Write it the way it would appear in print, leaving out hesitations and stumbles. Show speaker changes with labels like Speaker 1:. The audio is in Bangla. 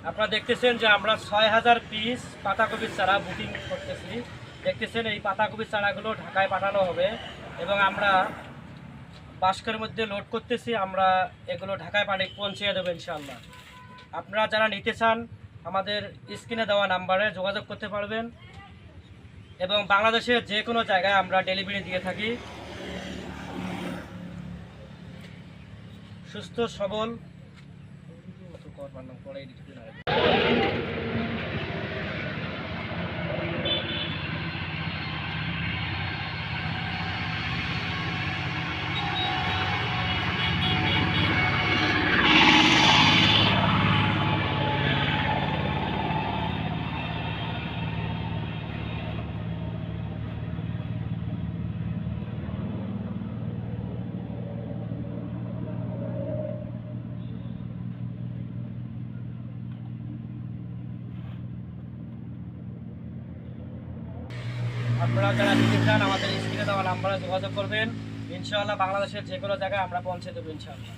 Speaker 1: আপনারা দেখতেছেন যে আমরা 6000 পিস পাতাকপির চারা বুকিং করতেছি। দেখতেছেন এই পাতাকপির চারাগুলো ঢাকায় পাঠানো হবে এবং আমরা বাস্কের মধ্যে লোড করতেছি। আমরা এগুলো ঢাকায় পৌঁছে দেবো ইনশাআল্লাহ। আপনারা যারা নিতে চান আমাদের স্ক্রিনে দেওয়া নাম্বারে যোগাযোগ করতে পারবেন এবং বাংলাদেশের যে কোনো জায়গায় আমরা ডেলিভারি দিয়ে থাকি। সুস্থ সবল আপনারা যারা নিতে চান আমাদের স্ক্রিনে দেওয়া নাম্বারে যোগাযোগ করবেন। ইনশাআল্লাহ বাংলাদেশের যে কোনো জায়গায় আমরা পৌঁছে দেবো ইনশাআল্লাহ।